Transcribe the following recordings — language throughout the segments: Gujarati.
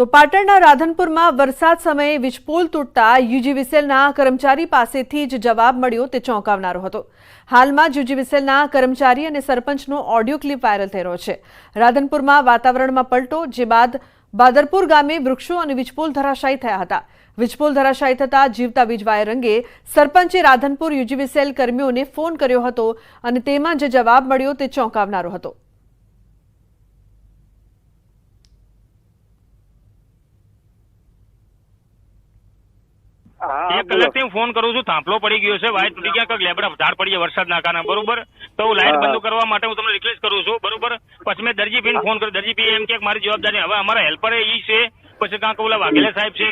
તો પાટણના રાધનપુરમાં વરસાદ સમયે વીજપોલ તૂટતા યુજીવીસીએલના કર્મચારી પાસેથી જ જવાબ મળ્યો તે ચોંકાવનારો હતો। હાલમાં યુજીવીસીએલના કર્મચારી અને સરપંચનો ઓડિયો ક્લિપ વાયરલ થઈ રહ્યો છે। રાધનપુરમાં વાતાવરણમાં પલટો, જે બાદ બાદરપુર ગામે વૃક્ષો અને વીજપોલ ધરાશાયી થયા હતા। વીજપોલ ધરાશાયી થતા જીવતા વીજ વાયર અંગે સરપંચે રાધનપુર યુજીવીસીએલ કર્મીઓને ફોન કર્યો હતો અને તેમાં જે જવાબ મળ્યો તે ચોંકાવનારો હતો। एक कलाक થી હું ફોન કરું છું, થાંભલો પડી ગયો છે, વાયર તૂટી ગયા, કંઈક લેબડા ઝાડ પડી ગયા વરસાદના કારણે, બરોબર। તો હું લાઇટ બંધ કરવા માટે હું તમને રિક્વેસ્ટ કરું છું, બરોબર। પછી મેં દરજીભાઈને ફોન કર્યો, દરજીભાઈ એમ કે મારી જવાબદારી, હવે અમારા હેલ્પર ઈ છે, પછી કાંક ઓલા વાઘેલા સાહેબ છે,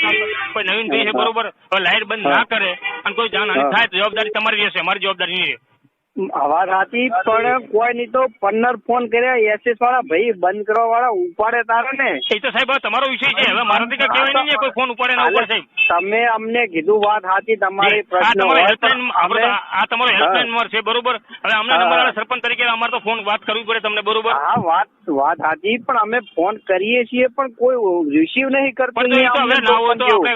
કોઈ નવીનભાઈ છે, બરોબર। હવે લાઇટ બંધ ના કરે અને કોઈ જાનહાની થાય તો જવાબદારી તમારી રહેશે, અમારી જવાબદારી નહીં રહે। વાત સાચી, પણ કોઈ નહીં તો 15 ફોન કર્યા, એસએસ વાળા ભાઈ બંધ કરવા વાળા ઉપાડે તારે ને। એ તો સાહેબ તમારો વિષય છે, હવે મારાથી કઈ કહેવાય નહીં, કોઈ ફોન ઉપાડે ના ઉપાડે સાહેબ। તમે અમને કીધું વાત સાચી, તમારી પ્રશ્ન આ તમારો હેલ્પલાઇન નંબર છે, બરોબર। હવે અમને નંબર સરપંચ તરીકે અમારે તો ફોન વાત કરવી પડે તમને, બરોબર। હા, વાત સાચી, પણ અમે ફોન કરીએ છીએ પણ કોઈ રિસીવ નહીં કરતું। હવે ના હોય તો આપણે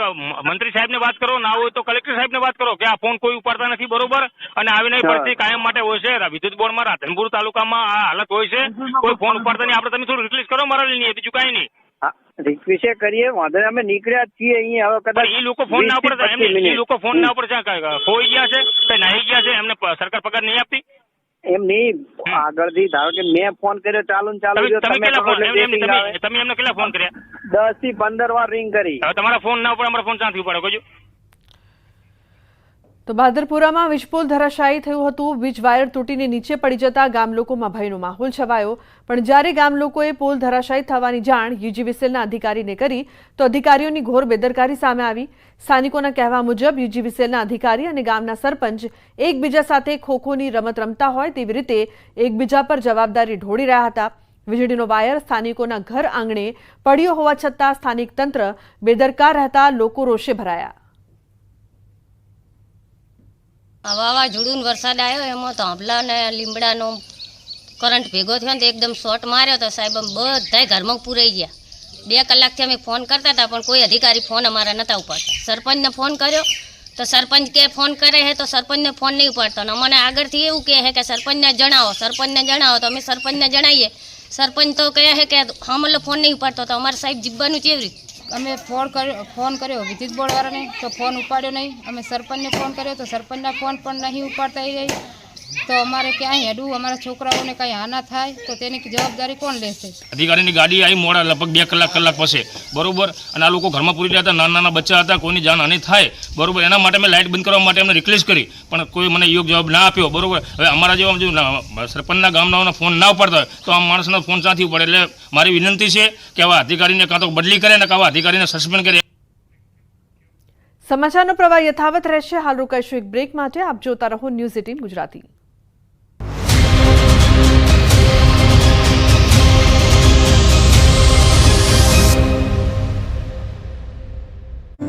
મંત્રી સાહેબ ને વાત કરો, ના હોય તો કલેક્ટર સાહેબ ને વાત કરો કે આ ફોન કોઈ ઉપાડતા નથી, બરોબર। અને આવી નહીં પડતી કાયમ માટે હોય છે, વિદ્યુત બોર્ડમાં રાધનપુર તાલુકામાં આ હાલત હોય છે, કોઈ ફોન ઉપાડતા નહીં। આપણે તમે થોડું રિક્વેસ્ટ કરો મારા લઈને, બીજું કઈ નહીં। રિક્વેસ્ટ કરીએ, વાંધો અમે નીકળ્યા છીએ અહીંયા। હવે કદાચ એ લોકો ફોન ના પડે, એ લોકો ફોન ના પડે, ખોઈ ગયા છે કે નાહી ગયા છે, એમને સરકાર પગાર નહીં આપતી એમ નહીં। આગળથી ધારો કે મેં ફોન કર્યો, ચાલુ તમે એમને કેટલા ફોન કર્યા? 10 થી 15 વાર રિંગ કરી। હવે તમારા ફોન ના ઉપર અમારા ફોન ક્યાંથી ઉપાડે કહો? તો બાદરપુરામાં વીજપોલ ધરાશાયી થયું હતું। વીજ વાયર તૂટીને નીચે પડી જતા ગામ લોકોમાં ભયનો માહોલ છવાયો। પણ જ્યારે ગામ લોકોએ પોલ ધરાશાયી થવાની જાણ યુજીવીસીએલના અધિકારીને કરી તો અધિકારીઓની ઘોર બેદરકારી સામે આવી। સ્થાનિકોના કહેવા મુજબ યુજીવીસીએલના અધિકારી અને ગામના સરપંચ એકબીજા સાથે ખોખોની રમત રમતા હોય તેવી રીતે એકબીજા પર જવાબદારી ઢોળી રહ્યા હતા। વીજળીનો વાયર સ્થાનિકોના ઘર આંગણે પડ્યો હોવા છતાં સ્થાનિક તંત્ર બેદરકાર રહેતા લોકો રોષે ભરાયા। વાવાઝોડું વરસાદ આવ્યો, એમાં થાંભલા ને લીમડાનો કરંટ ભેગો થયો ને એકદમ શોર્ટ માર્યો તો સાહેબ બધાય ઘરમાં પૂરાઈ ગયા। 2 કલાકથી અમે ફોન કરતા હતા પણ કોઈ અધિકારી ફોન અમારા નહોતા ઉપાડતા। સરપંચને ફોન કર્યો તો સરપંચ કે ફોન કરે છે તો સરપંચને ફોન નહીં ઉપાડતો, અને અમને આગળથી એવું કહે છે કે સરપંચને જણાવો તો અમે સરપંચને જણાવીએ। સરપંચ તો કહે છે કે હા મતલબ ફોન નહીં ઉપાડતો, તો અમારે સાહેબ જીવવાનું કેવી રીતે? અમે ફોન કર્યો વિદ્યુત બોર્ડ વાળાને તો ફોન ઉપાડ્યો નહીં। અમે સરપંચને ફોન કર્યો તો સરપંચના ફોન પણ નહીં ઉપાડતા એ રહી। તો અમારે ક્યાંય હેડવું, અમારા છોકરાઓને કાંઈ હાના થાય તો તેની જવાબદારી કોણ લેશે? અધિકારીની ગાડી આવી મોડા લગભગ 2 કલાક પછી, બરોબર। અને આ લોકો ઘરમાં પૂરી રહ્યા હતા, નાના બચ્ચા હતા, કોઈની જાનહાની થાય, બરોબર। એના માટે મેં લાઇટ બંધ કરવા માટે એમને રિક્વેસ્ટ કરી પણ કોઈ મને યોગ્ય જવાબ ના આપ્યો, બરોબર। હવે અમારા જેવા સરપંચના ગામના ફોન ના ઉપાડતા હોય તો આ માણસનો ફોન ક્યાંથી ઉપાડે? એટલે મારી વિનંતી છે કે આવા અધિકારીને કાં તો બદલી કરે ને આવા અધિકારીને સસ્પેન્ડ કરે। સમાચારનો પ્રવાહ યથાવત રહેશે। હાલ રોકાઈશું એક બ્રેક માટે। આપ જોતા રહો ન્યૂઝ 18 ગુજરાતી।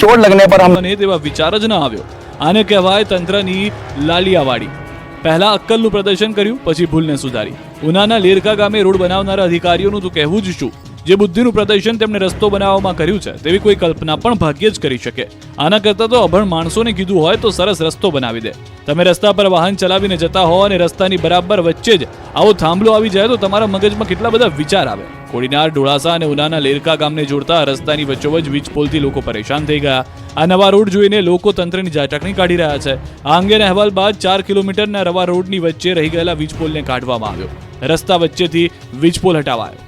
चोट लगने पर हम तेवा विचार ज न आव्यो। आने कहेवाय तंत्रनी लालियावाड़ी। पहला अक्कलનું પ્રદર્શન કર્યું, પછી ભૂલને સુધારી। ઉનાના લેરકા ગામે રોડ બનાવનારા અધિકારીઓનું તો કહેવું જ શું, જે બુદ્ધિનું પ્રદર્શન તેમણે રસ્તો બનાવવામાં કર્યું છે તેવી કોઈ કલ્પના પણ ભાગ્યે જ કરી શકે। આના કરતાં તો અભણ માણસોને કીધું હોય તો સરસ રસ્તો બનાવી દે। તમે રસ્તા પર વાહન ચલાવીને જતા હો અને રસ્તાની બરાબર વચ્ચે જ આવો થાંભલો આવી જાય તો તમારા મગજમાં કેટલા બધા વિચાર આવે। કોડીનાર, ડોળાસા અને ઉનાના લેરકા ગામને જોડતા રસ્તાની વચ્ચોવચ વીજપોલથી લોકો પરેશાન થઈ ગયા। આ નવા રોડ જોઈને લોકો તંત્રની ઝાટકણી કાઢી રહ્યા છે। આ અંગેના અહેવાલ બાદ 4 કિલોમીટરના રવા રોડની વચ્ચે રહી ગયેલા વીજપોલને કાઢવામાં આવ્યો। રસ્તા વચ્ચેથી વીજપોલ હટાવાયો।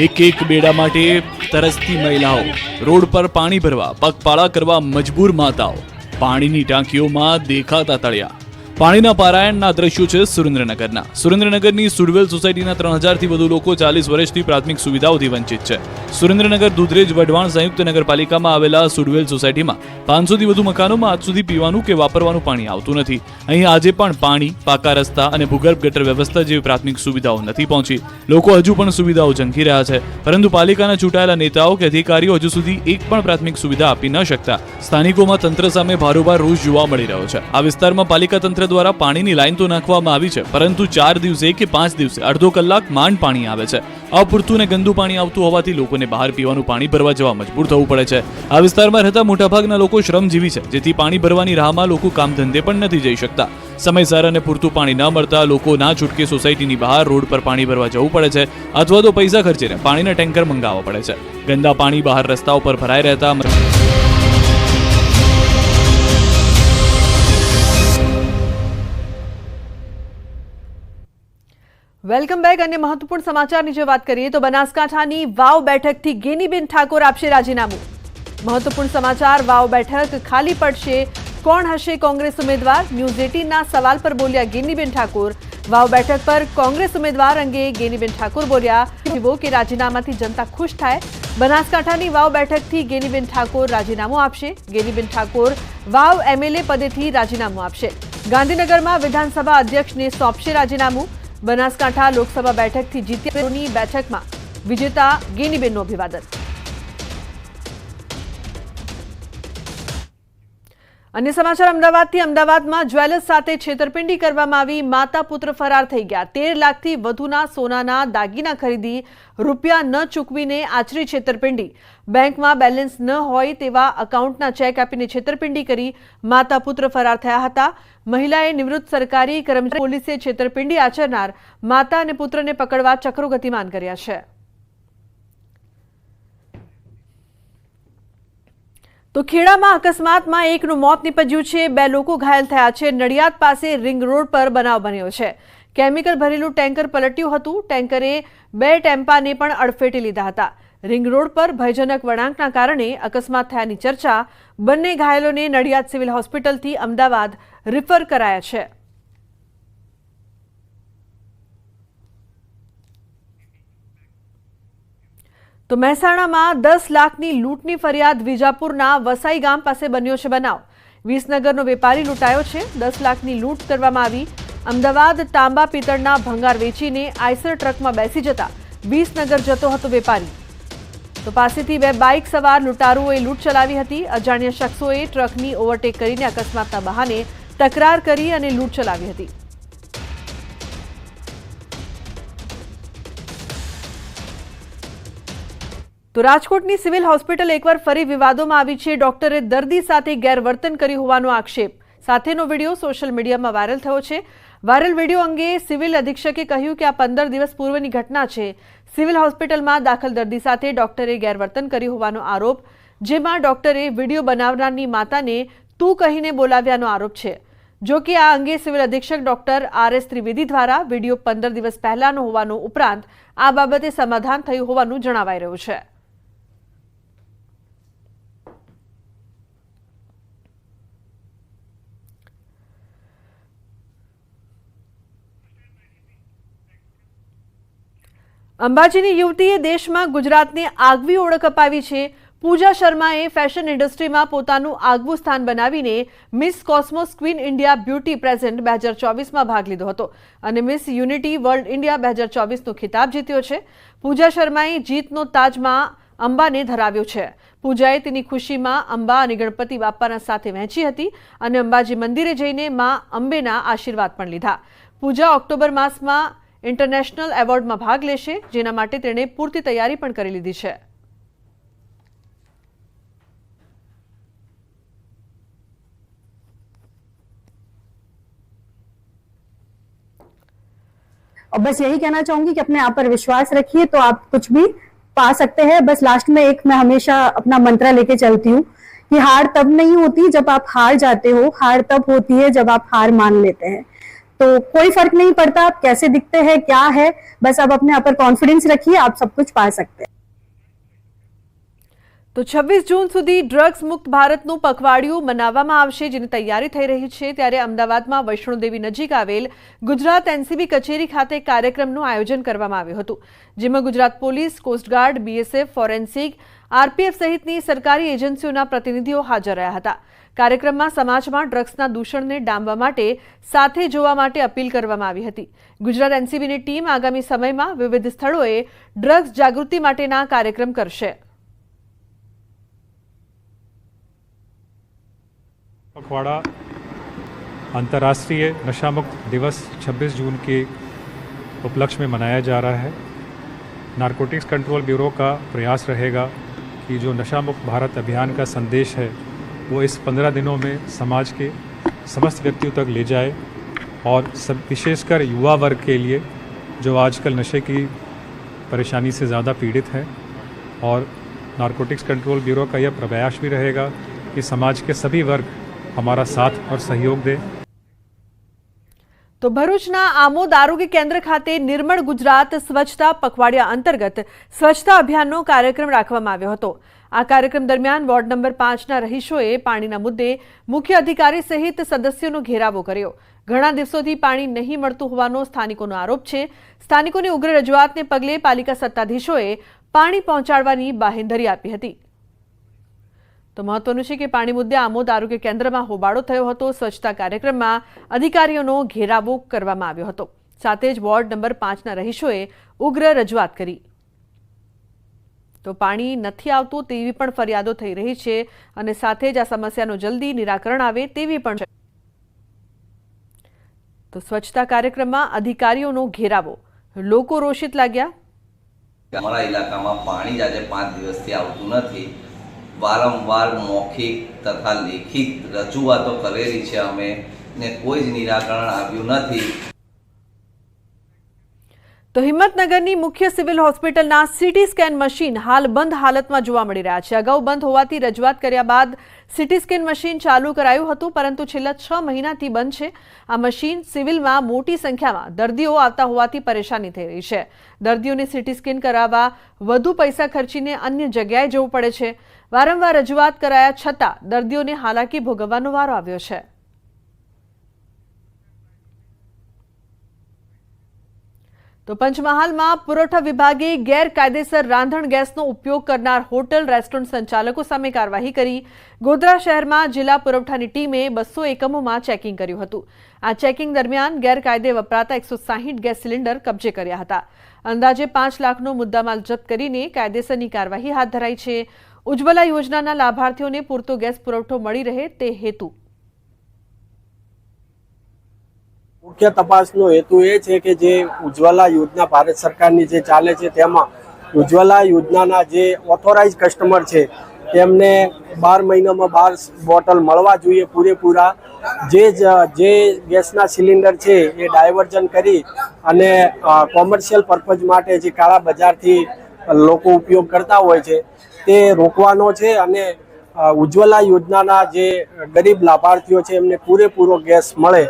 એક બેડા માટે તરસતી મહિલાઓ, રોડ પર પાણી ભરવા પગપાળા કરવા મજબૂર માતાઓ, પાણીની ટાંકીઓમાં દેખાતા તળિયા। પાણીના પારાયણના દ્રશ્યો છે સુરેન્દ્રનગરના। સુરેન્દ્રનગરની સુડવેલ સોસાયટીના 3000 થી વધુ લોકો 40 વર્ષથી પ્રાથમિક સુવિધાઓથી વંચિત છે। સુરેન્દ્રનગર દુધરેજ વઢવાણ સંયુક્ત નગરપાલિકામાં આવેલા સુડવેલ સોસાયટીમાં 500 થી વધુ મકાનોમાં આજ સુધી પીવાનું કે વાપરવાનું પાણી આવતું નથી। અહીં આજે પણ પાણી, પાકા રસ્તા અને ભૂગર્ભ ગટર વ્યવસ્થા જેવી પ્રાથમિક સુવિધાઓ નથી પહોંચી। લોકો હજુ પણ સુવિધાઓ ઝંખી રહ્યા છે, પરંતુ પાલિકાના ચૂંટાયેલા નેતાઓ કે અધિકારીઓ હજુ સુધી એક પણ પ્રાથમિક સુવિધા આપી ન શકતા સ્થાનિકોમાં તંત્ર સામે ભારોભાર રોષ જોવા મળી રહ્યો છે। આ વિસ્તારમાં પાલિકા તંત્ર દ્વારા પાણીની લાઈન તો નાખવામાં આવી છે, પરંતુ 4 દિવસે કે 5 દિવસે અડધો કલાક માંડ પાણી આવે છે। અપૂરતું ને ગંદુ પાણી આવતું હોવાથી લોકોને લોકોને બહાર પીવાનું પાણી ભરવા જવા મજબૂર થવું પડે છે. આ વિસ્તારમાં રહેતા મોટાભાગના લોકો શ્રમજીવી છે, જેથી પાણી ભરવાની રાહમાં લોકો કામ ધંધે પણ નથી જઈ શકતા. સમયસર અને પૂરતું પાણી ન મળતા લોકો ના છૂટકે સોસાયટીની બહાર રોડ પર પાણી ભરવા જવું પડે છે, અથવા તો પૈસા ખર્ચીને પાણીના ટેન્કર મંગાવવા પડે છે. ગંદા પાણી બહાર રસ્તાઓ પર ભરાઈ રહેતા વેલકમ બેક. અન્ય મહત્વપૂર્ણ સમાચારની જો વાત કરીએ તો બનાસકાંઠાની વાવ બેઠકથી ગેનીબેન ઠાકોર આપશે રાજીનામું. મહત્વપૂર્ણ સમાચાર, વાવ બેઠક ખાલી પડશે, કોણ હશે કોંગ્રેસ ઉમેદવાર? ન્યૂઝ 18ના સવાલ પર બોલ્યા ગેનીબેન ઠાકોર. વાવ બેઠક પર કોંગ્રેસ ઉમેદવાર અંગે ગેનીબેન ઠાકોર બોલ્યા કે રાજીનામાથી જનતા ખુશ થાય. બનાસકાંઠાની વાવ બેઠકથી ગેનીબેન ઠાકોર રાજીનામું આપશે. ગેનીબેન ઠાકોર વાવ એમએલએ પદેથી રાજીનામું આપશે. ગાંધીનગરમાં વિધાનસભા અધ્યક્ષને સોંપશે રાજીનામું. બનાસકાંઠા લોકસભા બેઠકથી જીત્યાની બેઠકમાં વિજેતા ગેનીબેનનું અભિવાદન. અન્ય સમાચાર અમદાવાદથી. અમદાવાદમાં જ્વેલર્સ સાથે છેતરપિંડી કરવામાં આવી. માતા પુત્ર ફરાર થઈ ગયા. 13 લાખથી વધુના સોનાના દાગીના ખરીદી, રૂપિયા ન ચૂકવીને આચરી છેતરપિંડી. બેંકમાં બેલેન્સ ન હોય તેવા એકાઉન્ટના ચેક આપીને છેતરપિંડી કરી માતા પુત્ર ફરાર થયા હતા. મહિલાએ નિવૃત્ત સરકારી કર્મચારી, પોલીસે છેતરપિંડી આચરનાર માતા અને પુત્રને પકડવા ચક્રો ગતિમાન કર્યા છે. તો ખેડામાં અકસ્માતમાં એકનું મોત નીપજ્યું છે, 2 લોકો ઘાયલ થયા છે. નડિયાદ પાસે રિંગ રોડ પર બનાવ બન્યો છે. કેમિકલ ભરેલું ટેન્કર પલટ્યું હતું. ટેન્કરે 2 ટેમ્પાને પણ અડફેટે લીધા હતા. રિંગ રોડ પર ભયજનક વળાંકના કારણે અકસ્માત થયાની ચર્ચા. બંને ઘાયલોને નડિયાદ સિવિલ હોસ્પિટલથી અમદાવાદ રિફર કરાયા છે. તો મહેસાણામાં 10 લાખની લૂંટની ફરિયાદ. વિજાપુરના વસાઈ ગામ પાસે બન્યો છે બનાવ. વિસનગરનો વેપારી લૂંટાયો છે. 10 લાખની લૂંટ કરવામાં આવી. અમદાવાદ તાંબા પિત્તળના ભંગાર વેચીને આઈસર ટ્રકમાં બેસી જતા વિસનગર જતો હતો વેપારી. તો પાસેથી 2 બાઇક સવાર લૂંટારુઓએ લૂંટ ચલાવી હતી. અજાણ્યા શખ્સોએ ટ્રકની ઓવરટેક કરીને અકસ્માતના બહાને તકરાર કરી અને લૂંટ ચલાવી હતી. તો રાજકોટની સિવિલ હોસ્પિટલ એકવાર ફરી વિવાદોમાં આવી છે. ડોક્ટરે દર્દી સાથે ગેરવર્તન કર્યું હોવાનો આક્ષેપ. સાથેનો વિડીયો સોશિયલ મીડિયામાં વાયરલ થયો છે. વાયરલ વિડીયો અંગે સિવિલ અધિક્ષકે કહ્યું કે આ 15 દિવસ પૂર્વની ઘટના છે. સિવિલ હોસ્પિટલમાં દાખલ દર્દી સાથે ડોક્ટરે ગેરવર્તન કર્યું હોવાનો આરોપ, જેમાં ડોક્ટરે વિડીયો બનાવનારની માતાને તું કહીને બોલાવ્યાનો આરોપ છે. જો કે આ અંગે સિવિલ અધિક્ષક ડોક્ટર RS ત્રિવેદી દ્વારા વિડીયો 15 દિવસ પહેલાનો હોવાનો ઉપરાંત આ બાબતે સમાધાન થયું હોવાનું જણાવાઈ રહ્યું છે. અંબાજીની યુવતીએ દેશમાં ગુજરાતને આગવી ઓળખ અપાવી છે. પૂજા શર્માએ ફેશન ઇન્ડસ્ટ્રીમાં પોતાનું આગવું સ્થાન બનાવીને Miss Cosmos Queen India Beauty Present 2024માં ભાગ લીધો હતો અને મિસ યુનિટી વર્લ્ડ ઇન્ડિયા 2024નો ખિતાબ જીત્યો છે. પૂજા શર્માએ જીતનો તાજમાં અંબાને ધરાવ્યો છે. પૂજાએ તેની ખુશીમાં અંબા અને ગણપતિ બાપાના સાથે વહેંચી હતી અને અંબાજી મંદિરે જઈને માં અંબેના આશીર્વાદ પણ લીધા. પૂજા ઓક્ટોબર માસમાં ઇન્ટરનેશનલ એવોર્ડમાં ભાગ લેશે, જેના માટે તેણે પૂરતી તૈયારી પણ કરી લીધી છે. और बस यही कहना चाहूंगी कि अपने आप पर विश्वास रखिए तो आप कुछ भी पा सकते हैं. बस लास्ट में एक मैं हमेशा अपना मंत्र लेके चलती हूँ कि हार तब नहीं होती जब आप हार जाते हो, हार तब होती है जब आप हार मान लेते हैं. तो कोई फर्क नहीं पड़ता आप कैसे दिखते हैं, क्या है, बस आप अपने आप पर कॉन्फिडेंस रखिए, आप सब कुछ पा सकते हैं. તો 26 જૂન સુધી ડ્રગ્સ મુક્ત ભારતનું પખવાડિયું મનાવવામાં આવશે, જેની તૈયારી થઈ રહી છે. ત્યારે અમદાવાદમાં વૈષ્ણોદેવી નજીક આવેલ ગુજરાત NCB કચેરી ખાતે કાર્યક્રમનું આયોજન કરવામાં આવ્યું હતું, જેમાં Gujarat police, coastguard, BSF, forensic, RPF સહિતની સરકારી એજન્સીઓના પ્રતિનિધિઓ હાજર રહ્યા હતા. કાર્યક્રમમાં સમાજમાં ડ્રગ્સના દૂષણને ડામવા માટે સાથે જોવા માટે અપીલ કરવામાં આવી હતી. ગુજરાત NCBની ટીમ આગામી સમયમાં વિવિધ સ્થળોએ ડ્રગ્સ જાગૃતિ માટેના કાર્યક્રમ કરશે. पखवाड़ा अंतर्राष्ट्रीय नशा मुक्त दिवस 26 जून के उपलक्ष्य में मनाया जा रहा है. नारकोटिक्स कंट्रोल ब्यूरो का प्रयास रहेगा कि जो नशा मुक्त भारत अभियान का संदेश है वो इस 15 दिनों में समाज के समस्त व्यक्तियों तक ले जाए और सब विशेषकर युवा वर्ग के लिए जो आजकल नशे की परेशानी से ज़्यादा पीड़ित है, और नारकोटिक्स कंट्रोल ब्यूरो का यह प्रयास भी रहेगा कि समाज के सभी वर्ग हमारा साथ और सहयोग दें। તો ભરૂચના આમોદ આરોગ્ય કેન્દ્ર ખાતે નિર્મળ ગુજરાત સ્વચ્છતા પખવાડિયા અંતર્ગત સ્વચ્છતા અભિયાનનો કાર્યક્રમ રાખવામાં આવ્યો હતો। આ કાર્યક્રમ દરમિયાન વોર્ડ નંબર 5ના રહીશોએ પાણીના મુદ્દે મુખ્ય અધિકારી સહિત સદસ્યોનો ઘેરાવો કર્યો। ઘણા દિવસોથી પાણી નહીં મળતું હોવાનો સ્થાનિકોનો આરોપ છે। સ્થાનિકોની ઉગ્ર રજૂઆતને પગલે પાલિકા સત્તાધીશોએ પાણી પહોંચાડવાની બાહેંધરી આપી હતી। તો મહત્વનું છે કે પાણી મુદ્દે આમોદ આરોગ્ય કેન્દ્રમાં હોબાળો થયો હતો। સ્વચ્છતા કાર્યક્રમમાં અધિકારીઓનો ઘેરાવો કરવામાં આવ્યો હતો। સાથે જ વોર્ડ નંબર 5ના રહીશોએ ઉગ્ર રજૂઆત કરી। તો પાણી નથી આવતું તેવી પણ ફરિયાદો થઈ રહી છે અને સાથે જ આ સમસ્યાનું જલ્દી નિરાકરણ આવે તેવી પણ છે। તો સ્વચ્છતા કાર્યક્રમમાં અધિકારીઓનો ઘેરાવો, લોકો રોષિત लाग्યા। અમારા ઇલાકામાં પાણી જ આજે 5 દિવસથી આવતું નથી। વારંવાર મૌખિક તથા લેખિત રજૂઆતો કરેલી છે અમે, ને કોઈ જ નિરાકરણ આવ્યું નથી। તો હિંમતનગરની મુખ્ય સિવિલ હોસ્પિટલના સીટી સ્કેન મશીન હાલ બંધ હાલતમાં જોવા મળી રહ્યા છે। અગાઉ બંધ હોવાથી રજૂઆત કર્યા બાદ સીટી સ્કેન મશીન ચાલુ કરાયું હતું, પરંતુ છેલ્લા 6 મહિનાથી બંધ છે। આ મશીન સિવિલમાં મોટી સંખ્યામાં દર્દીઓ આવતા હોવાથી પરેશાની થઈ રહી છે। દર્દીઓને સીટી સ્કેન કરાવવા વધુ પૈસા ખર્ચીને અન્ય જગ્યાએ જવું પડે છે। વારંવાર રજૂઆત કરાયા છતાં દર્દીઓને હાલાકી ભોગવવાનો વારો આવ્યો છે। તો પંચમહાલમાં પુરવઠા વિભાગે ગેરકાયદેસર રાંધણ ગેસનો ઉપયોગ કરનાર હોટલ રેસ્ટોરન્ટ સંચાલકો સામે કાર્યવાહી કરી। ગોધરા શહેરમાં જિલ્લા પુરવઠાની ટીમે 200 એકમોમાં ચેકિંગ કર્યું હતું। આ ચેકિંગ દરમિયાન ગેરકાયદે વપરાતા 160 ગેસ સિલિન્ડર કબજે કર્યા હતા। અંદાજે 5 લાખનો મુદ્દામાલ જપ્ત કરીને કાયદેસરની કાર્યવાહી હાથ ધરાઈ છે। ઉજ્જવલા યોજનાના લાભાર્થીઓને પૂરતો ગેસ પુરવઠો મળી રહે તે હેતુ મુખ્ય તપાસનો હેતુ એ છે કે જે ઉજ્જવલા યોજના ભારત સરકારની જે ચાલે છે તેમાં ઉજ્જવલા યોજનાના જે ઓથોરાઇઝ કસ્ટમર છે તેમને 12 મહિનામાં 12 બોટલ મળવા જોઈએ પૂરેપૂરા। જે ગેસના સિલિન્ડર છે એ ડાયવર્ઝન કરી અને કોમર્શિયલ પર્પઝ માટે જે કાળા બજારથી લોકો ઉપયોગ કરતા હોય છે તે રોકવાનો છે અને ઉજ્જવલા યોજનાના જે ગરીબ લાભાર્થીઓ છે એમને પૂરેપૂરો ગેસ મળે